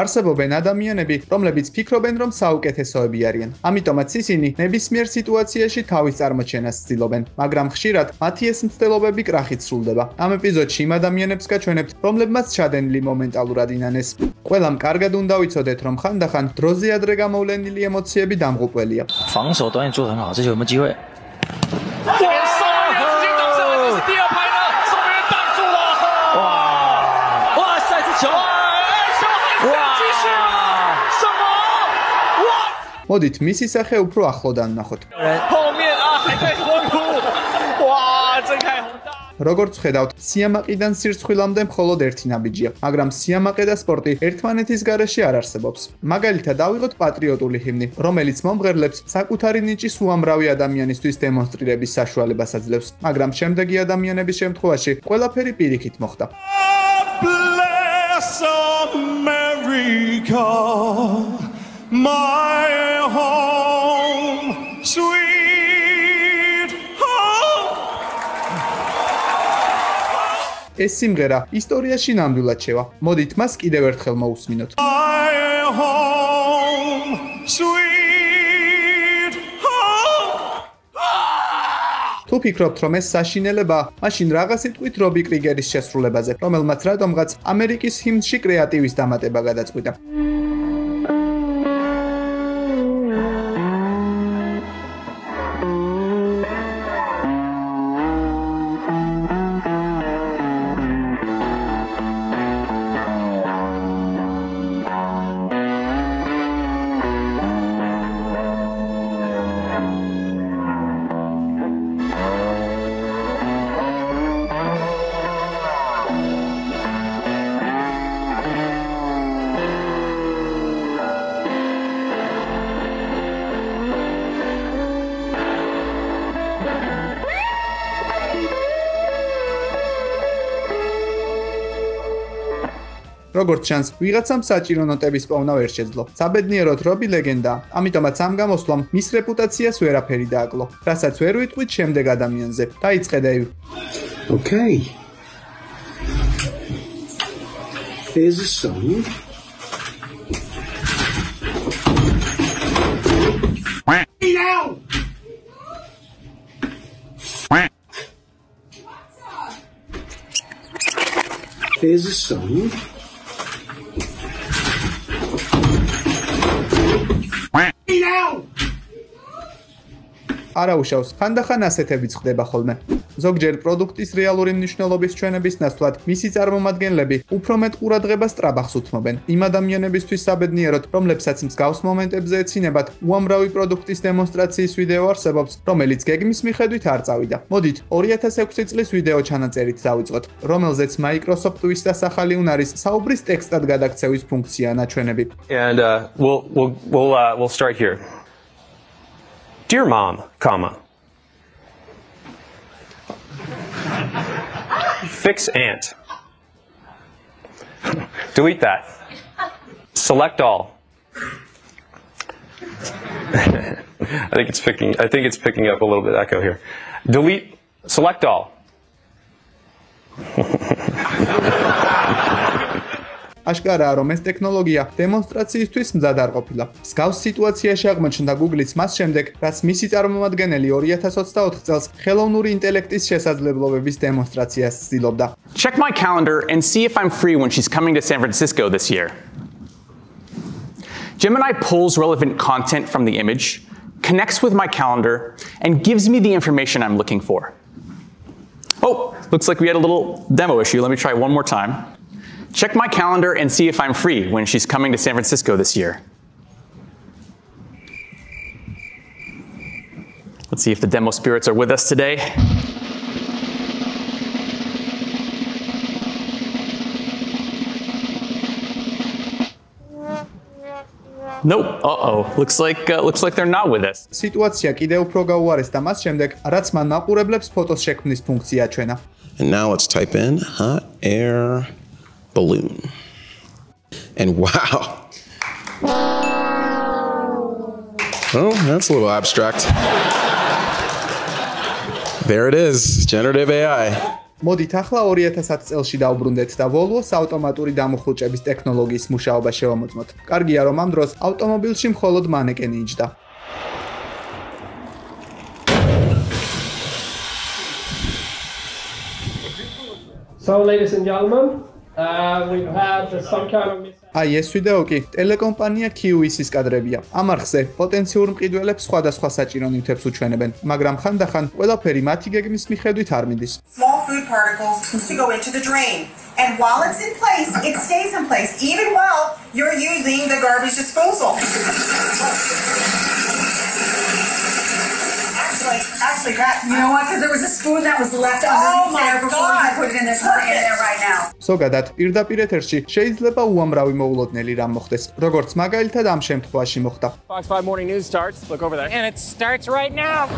არსებობენ ადამიანები, რომლებიც ფიქრობენ, რომ საუკეთესოები არიან. ამიტომაც ისინი ნებისმიერ სიტუაციაში თავის წარმოჩენას ცდილობენ, მაგრამ ხშირად მათი ეს მცდელობები კრახით სრულდება. ამ ეპიზოდში იმ ადამიანებს გაჩვენებთ, რომლებმაც ჩადენილი მომენტალურად ინანეს. ყველამ კარგად უნდა ვიცოდეთ, რომ ხანდახან დროზე ადრე გამოვლენილი ემოციები დამღუპველია. 防守端也做得很好，这球有没有机会？მოდით მისი სახე უფრო ახლოდან ნახოთ. როგორც ხედავთ, სიამაყიდან სირცხვილამდე მხოლოდ ერთი ნაბიჯია, მაგრამ სიამაყე და სპორტი ერთმანეთის გარეშე არ არსებობს. მაგალითად, ავიღოთ პატრიოტული ჰიმნი, რომელიც მომღერლებს საკუთარი ნიჭის უამრავი ადამიანისთვის დემონსტრირების საშუალებას აძლევს, მაგრამ შემდეგი ადამიანების შემთხვევაში ყველაფერი პირიქით მოხდა. Bless America, my home, sweet home. ეს სიმღერა ისტორიაში ნამდვილად შევა. მოდით მას კიდევ ერთხელ მოусმინოთ. My home, sweet home. თუ ფიქრობთ, რომ ეს საშინელება, მაშინ რაღა სიტყვით რობი კრიგერის შესრულებაზე, რომელმაც რადომღაც ამერიკის ჰიმნში კრეატივის დამატება გადაწყვიტა. როგორც ჩანს, ვიღაცამ საჭირო ნოტების პოვნა ვერ შეძლო. საბედნიეროდ რობი ლეგენდაა, ამიტომაც ამ გამოსვლამ მის რეპუტაციას ვერაფერი დააკლო. რასაც ვერ ვიტყვით შემდეგ ადამიანზე. დაიწყე Dave. Okay. Here's a song. Now. Here's a song. არაუშავს, ხანდახან ასეთებიც ხდება ხოლმე. ზოგჯერ პროდუქტის რეალური მნიშვნელობის ჩვენების ნაცვლად მისი წარმომადგენლები უფრო მეტ ყურადღებას ტრაბახს უთმობენ. იმ ადამიანებისთვის საბედნიეროდ, რომლებსაც მსგავს მომენტებზე ეცინებათ, უამრავი პროდუქტის დემონსტრაციის ვიდეო არსებობს, რომელიც გეგმის მიხედვით არ წავიდა. მოდით 2006 წლის ვიდეო ჩანაწერით დავიწყოთ, რომელზეც Microsoft-ვის დასახალი უნარის საუბრის ტექსტად გადაქცევის ფუნქცია ნაჩვენები. And we'll start here. Dear Mom, comma. Fix Ant. Delete that. Select all. I think it's picking up a little bit of echo here. Select all. აშკარაა, რომ ეს ტექნოლოგია დემონსტრაციისთვის მზად არ ყოფილა. მსგავს სიტუაციაში აღმოჩნდა Google-იც მას შემდეგ, რაც მისი წარმომადგენელი 2024 წელს ხელოვნური ინტელექტის შესაძლებლობების დემონსტრაციას ცდილობდა. Check my calendar and see if I'm free when she's coming to San Francisco this year. Gemini pulls relevant content from the image, connects with my calendar, and gives me the information I'm looking for. Oh, looks like we had a little demo issue. Let me try one more time. Check my calendar and see if I'm free when she's coming to San Francisco this year. Let's see if the demo spirits are with us today. Nope. Uh-oh. Looks like they're not with us. სიტუაცია კიდევ უფრო გაუარესდა მას შემდეგ, რაც მან მაყურებლებს ფოტოს შექმნის ფუნქცია აჩვენა. And now let's type in hot air balloon. And wow. Oh, that's a little abstract. There it is, generative AI. მოდით ახლა 2010 წელში დავბრუნდეთ და Volvo-ს ავტომატური დამუხრუჭების ტექნოლოგიის მუშაობა შევამოწმოთ. კარგია, რომ ამ დროს ავტომობილში მხოლოდ მანეკენი იჯდა. So, ladies and gentlemen, we've had some kind of აი ეს ვიდეო კი ტელეკომპანია QES-ის კადრებია. ამ არხზე პოტენციურ მყიდველებს სხვადასხვა საჭირო ნივთებს უჩვენებენ, მაგრამ ხანდახან ყველაფერი მათი გეგმის მიხედვით არ მიდის. Small food particles to go into the drain. And while it's in place, it stays in place, even while you're using the garbage disposal. Actually, that, you know what? Because there was a spoon that was left underneath there before you put it in this in there right now. ზოგადად, პირდაპირ ეთერში შეიძლება უამრავი მოულოდნელი რამ მოხდეს, როგორც მაგალითად ამ შემთხვევაში მოხდა. Fox 5 Morning News starts. Look over there. And it starts right now.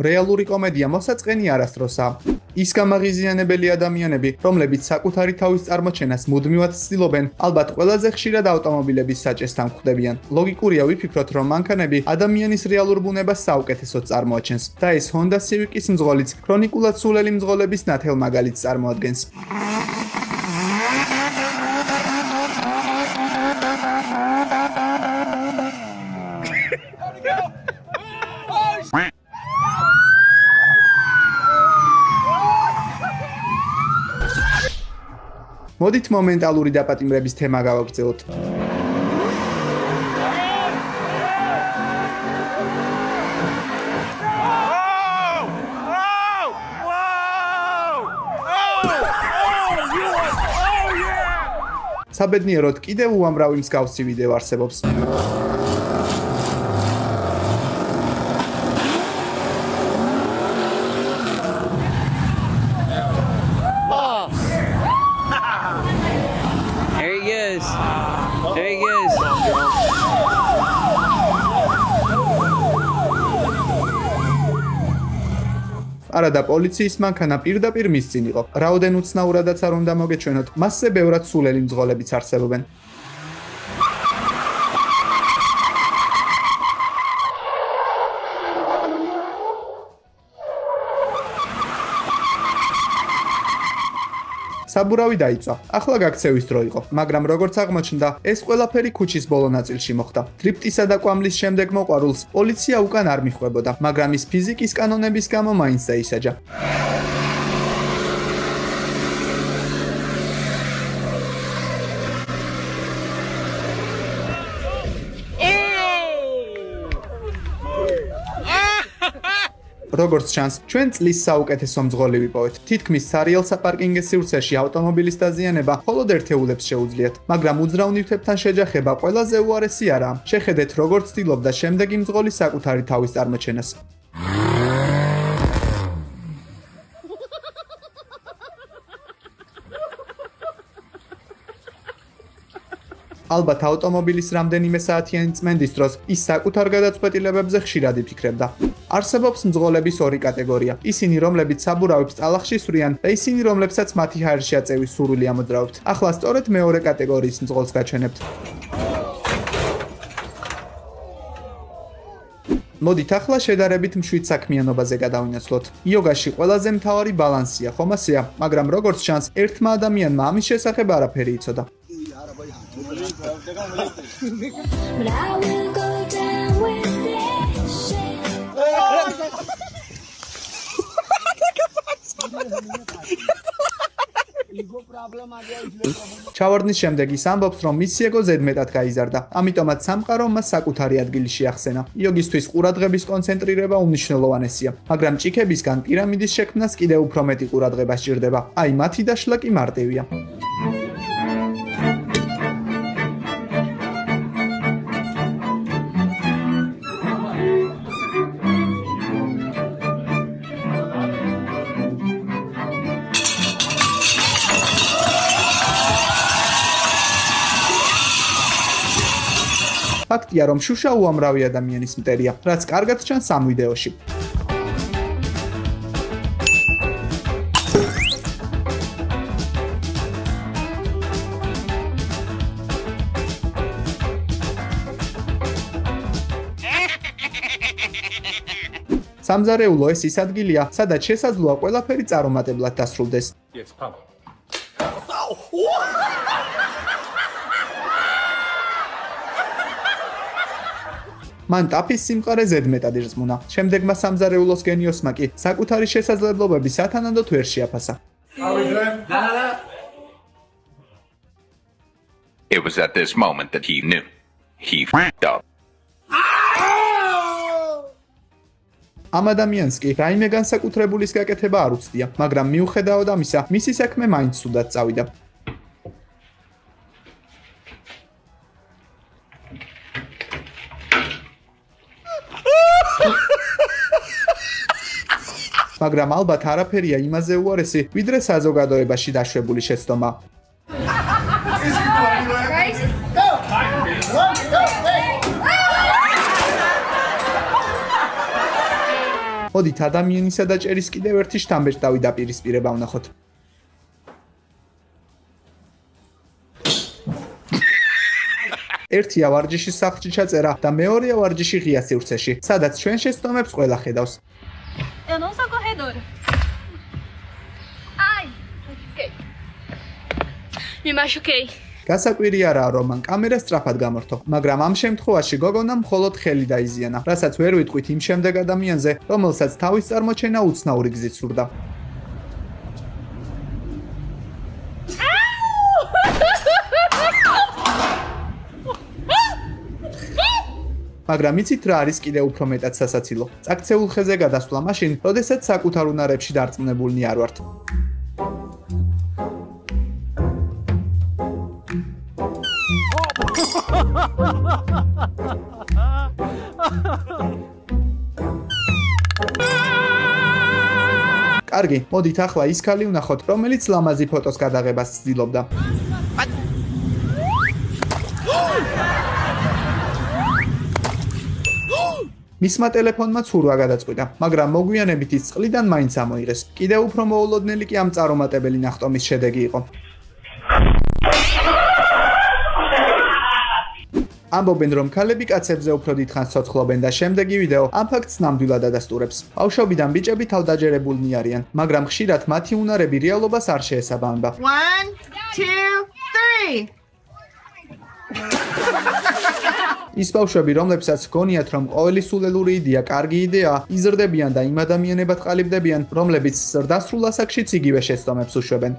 რეალური კომედია მოსაწყენი არასდროსაა. ის გამაღიზიანებელი ადამიანები, რომლებიც საკუთარი თავის წარმოჩენას მუდმივად ცდილობენ, ალბათ ყველაზე ხშირად ავტომობილების საჭესთან გვხვდებიან. ლოგიკურია ვიფიქროთ, რომ მანქანები ადამიანის რეალურ ბუნებას საუკეთესოდ წარმოაჩენს და ეს Honda Civic-ის მძღოლიც ქრონიკულად სულელი მძღოლების ნათელ მაგალითს წარმოადგენს. მოდით მომენტალური დაპატიმრების თემა გავაგრძელოთ. საბედნიეროდ კიდევ უამრავი მსგავსი ვიდეო არსებობს. არადა პოლიციის მანქანა პირდაპირ მის წინ იყო. რაოდენ უცნაურადაც არ უნდა მოგეჩვენოთ, მასზე ბევრად სულელი მძღოლებიც არსებობენ. საბურავი დაიწვა. ახლა გაქცევის დრო იყო, მაგრამ როგორც აღმოჩნდა, ეს ყველაფერი ქუჩის ბოლო ნაწილში მოხდა. დრიფტისა და კვამლის შემდეგ მოყვარულს პოლიცია უკან არ მიხვებოდა, მაგრამ ის ფიზიკის კანონების გამო მაინც დაისაჯა. როგორც ჩანს, ჩვენ წლის საუკეთესო მძღოლი ვიპოვეთ. თითქმის სარიელ საპარკინგის სივრცეში ავტომობილის დაზიანება მხოლოდ ერთეულებს შეუძლიათ, მაგრამ უძრავ ნივთებთან შეჯახება ყველაზე უარესი არაა. შეხედეთ, როგორც ცდილობდა შემდეგი მძღოლი საკუთარი თავის წარმოჩენას. ალბათ ავტომობილის რამდენიმე საათიანი წმენდის დროს ის საკუთარ გადაწყვეტილებებზე ხშირად იფიქრებდა. არსებობს მძღოლების ორი კატეგორია: ისინი, რომლებიც საბურავებს ტალახში სვრიან და ისინი, რომლებსაც მათი ჰაერში აწევის სურვილი ამოძრავებთ. ახლა სწორედ მეორე კატეგორიის მძღოლს გაჩვენებთ. მოდით ახლა შედარებით მშვიდ საქმიანობაზე გადავინაცვლოთ. იოგაში ყველაზე მთავარი ბალანსია, ხომ ასეა? მაგრამ როგორც ჩანს, ერთმა ადამიანმა ამის შესახებ არაფერი იცოდა. But I will go down with this shit. ჩავარდნის შემდეგ ის ამბობს, რომ მისი ეგო ზედმეტად გაიზარდა, ამიტომაც სამყარომ მას საკუთარი ადგილი შეახსენა. იოგისთვის ყურადღების კონცენტრირება უმნიშვნელოვანესია, მაგრამ ჭიქებისგან პირამიდის შექმნას კიდევ უფრო მეტი ყურადღება სჭირდება. აი, მათი დაშლა კი მარტივია. ფაქტია, რომ შუშა უამრავი ადამიანის მტერია, რაც კარგად ჩანს ამ ვიდეოში. სამზარეულო ეს ის ადგილია, სადაც შესაძლოა ყველაფერი წარუმატებლად დასრულდეს. მან ტაფის სიმყარე ზედმეტად ირწმუნა. შემდეგმა სამზარეულოს გენიოსმა კი საკუთარი შესაძლებლობები სათანადოდ ვერ შეაფასა. It was at this moment that he knew. He f***ed up. ამ ადამიანს კი რაიმე განსაკუთრებულის გაკეთება არ უცდია, მაგრამ მიუხედავად ამისა, მისი საქმე მაინც ცუდად წავიდა. მაგრამ ალბათ არაფერია იმაზე უარესი, ვიდრე საზოგადოებაში დაშვებული შეცდომა. მოდით ადამიანისა და ჭერის კიდევ ერთი შთამბეჭდავი დაპირისპირება ვნახოთ. ერთია ვარჯიშის სახლში ჩაწერა და მეორეა ვარჯიში ღია სივრცეში, სადაც ჩვენ შეცდომებს ყველა ხედავს. Eu não sou corredora. Ai, machuquei. Me machuquei. გასაკვირი არაა, რომ მან კამერა სწრაფად გამორთო, მაგრამ ამ შემთხვევაში გოგონამ მხოლოდ ხელი დაიზიანა, რასაც ვერ ვიტყვით იმ შემდეგ ადამიანზე, რომელსაც თავის წარმოჩენა უცნაური გზით სურდა. მაგრამ იცით რა არის კიდევ უფრო მეტად სასაცილო? წაქცეულ ხეზე გადასვლა მაშინ, როდესაც საკუთარ უნარებში დარწმუნებულნი არ ვართ. კარგი, მოდით ახლა ის ქალი ვნახოთ, რომელიც ლამაზი ფოტოს გადაღებას ცდილობდა. მისმა ტელეფონმა ცურვა გადაწყვიტა, მაგრამ მოგვიანებით ის წყლიდან მაინც ამოიღეს. კიდევ უფრო მოულოდნელი კი ამ წარუმატებელი ნახტომის შედეგი იყო. ამბობენ, რომ ქალები კაცებზე უფრო დიდხანს ცოცხლობენ და შემდეგი ვიდეო ამ ფაქტს ნამდვილად ადასტურებს. ბავშვობიდან ბიჭები თავდაჯერებულნი არიან, მაგრამ ხშირად მათი უნარები რეალობას არ შეესაბამება. 1, 2, 3. ის ბავშვები, რომლებსაც გონიათ, რომ ყოველი სულელური იდეა კარგი იდეაა, იზრდებიან და იმ ადამიანებად ყალიბდებიან, რომლებიც ზრდასრულ ასაკშიც იგივე შეცდომებს უშვებენ.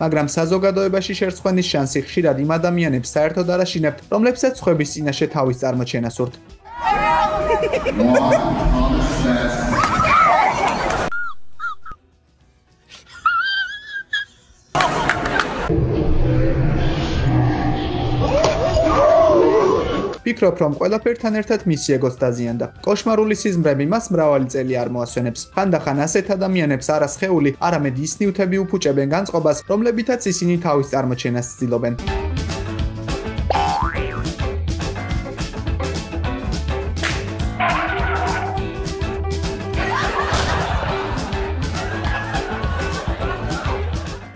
მაგრამ საზოგადოებაში შერცხვენის შანსი ხშირად იმ ადამიანებს საერთოდ არ აშინებთ, რომლებსაც სხვების წინაშე თავის წარმოჩენა სურთ. ფიქრობ, რომ ყველაფერთან ერთად მისი ეგოც დაზიანდა. კოშმარული სიზმრები მას მრავალი წელი არ მოასვენებს. ხანდახან ასეთ ადამიანებს არა სხეული, არამედ ის ნივთები უფუჭებენ განწყობას, რომლებითაც ისინი თავის წარმოჩენას ცდილობენ.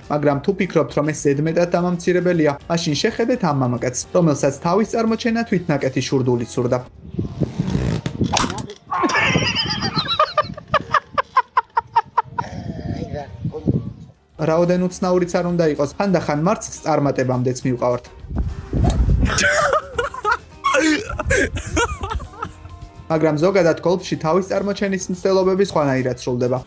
მაგრამ თუ ფიქრობთ, რომ ეს ზედმეტად დამამცირებელია, მაშინ შეხედეთ ამ მამაკაცს, რომელსაც თავის წარმოჩენა თვითნაკეთი შურდულით სურდა. რაოდენ უცნაურიც არ უნდა იყოს, ხანდახან მარცხს წარმატებამდეც მივყავართ. მაგრამ ზოგადად გოლფში თავის წარმოჩენის მცდელობები სხვანაირად სრულდება.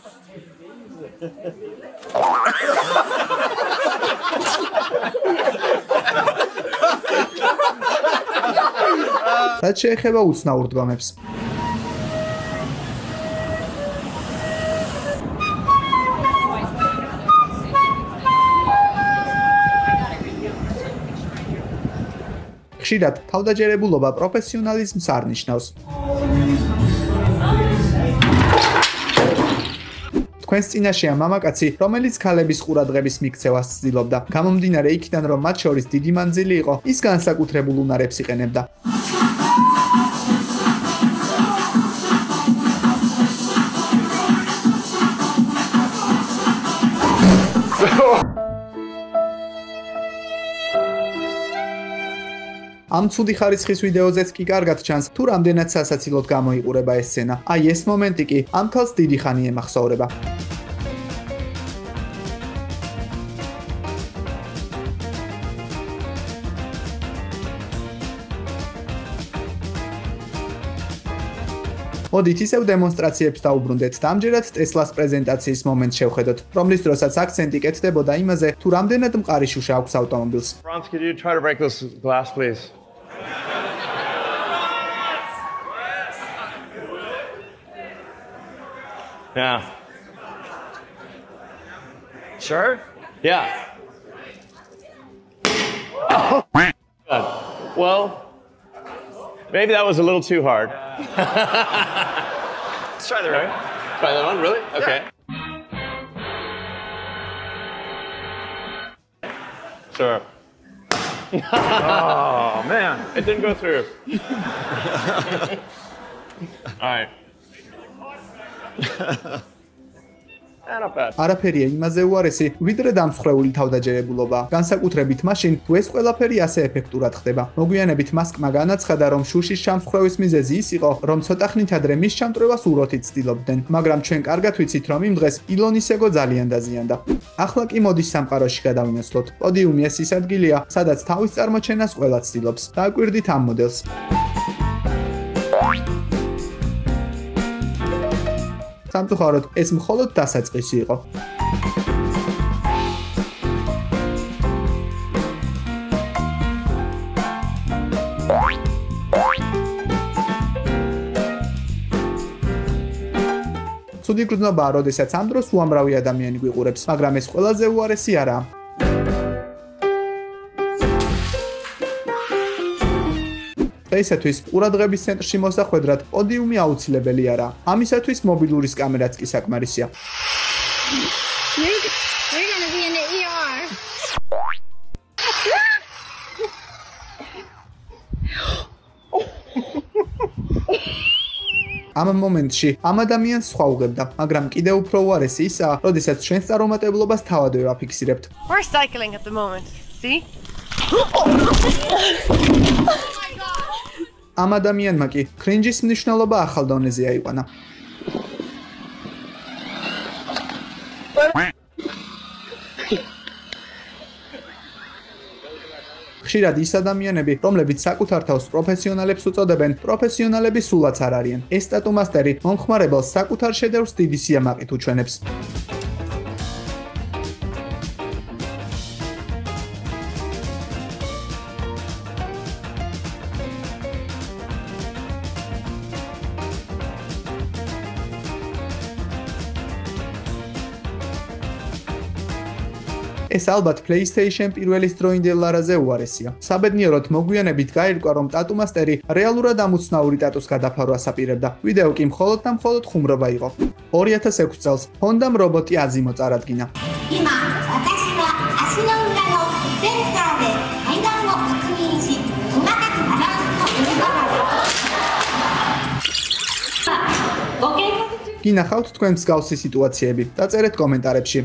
რაც შეეხება უცნაურ დგომებს. ხშირად თავდაჯერებულობა პროფესიონალიზმს არ ნიშნავს. თქვენს წინაშეა მამაკაცი, რომელიც ქალების ყურადღების მიქცევას ცდილობდა. გამომდინარე იქიდან, რომ მათ შორის დიდი მანძილი იყო, ის განსაკუთრებულ უნარებს იყენებდა. ამ ცუდი ხარისხის ვიდეოზეც კი კარგად ჩანს, თუ რამდენად სასაცილოდ გამოიყურება ეს სცენა. აი ეს მომენტი კი ამ ქალს დიდი ხანი ემახსოვრება. მოდით ისევ დემონსტრაციებს დავუბრუნდეთ და ამჯერად ტესლას პრეზენტაციის მომენტს შევხედოთ, რომლის დროსაც აქცენტი კეთდებოდა იმაზე, თუ რამდენად მყარი შუშა აქვს ავტომობილს. Franz, could you try to break this glass, please? Yeah. Sure? Yeah. Oh, God. Well, maybe that was a little too hard. Let's try the right. Try that one, really? Okay. Sure. Oh, man. It didn't go through. All right. არაფერია იმაზე უარესი, ვიდრე დამსხვრეული თავდაჯერებულობა. განსაკუთრებით მაშინ, თუ ეს ყველაფერი ასე ეფექტურად ხდება. მოგვიანებით მასკმა განაცხადა, რომ შუშის ჩამსხვრევის მიზეზი ის იყო, რომ ცოტა ხნით ადრე მის ჩამტვრევას უროთით ცდილობდნენ, მაგრამ ჩვენ კარგად ვიცით, რომ იმ დღეს ილონის ეგო ძალიან დაზიანდა. ახლა კი მოდის სამყაროში გადავინაცვლოთ. პოდიუმი ეს ის ადგილია, სადაც თავის წარმოჩენას ყველა ცდილობს. დააკვირდით ამ მოდელს. სამწუხაროდ, ეს მხოლოდ დასაწყისი იყო. ცუდი გრძნობაა, როდესაც ამ დროს უამრავი ადამიანი გვიყურებს, მაგრამ ეს ყველაზე უარესი არაა. დღეისათვის ყურადღების ცენტრში მოსახვედრად პოდიუმი აუცილებელი არაა. ამისათვის მობილურის კამერაც კი საკმარისია. We're gonna be in the ER. ამ მომენტში ამ ადამიანს სხვა უღებდა, მაგრამ კიდევ უფრო უარესი ისაა, როდესაც ჩვენს წარუმატებლობას თავადვე ვაფიქსირებთ. We're cycling at the moment. See? ამ ადამიანმა კი კრინჯის მნიშვნელობა ახალ დონეზე აიყვანა. ხშირად ის ადამიანები, რომლებიც საკუთარ თავს პროფესიონალებს უწოდებენ, პროფესიონალები სულაც არ არიან. ეს სტატუმასტერი მომხმარებელს საკუთარ შედევრს დიდი სიამაყით უჩვენებს. ეს ალბათ PlayStation პირველის დროინდელ არაზე უარესია. საბედნიეროდ მოგვიანებით გაირკვა, რომ ტატუმასტერი რეალურად ამოცნაური ტატუს გადაფარვას აპირებდა. ვიდეო კი მხოლოდ და მხოლოდ ხუმრობა იყო. 2006 წელს Honda-მ რობოტი Azimo წარადგინა. გინახავთ თქვენ მსგავსი სიტუაციები? დაწერეთ კომენტარებში.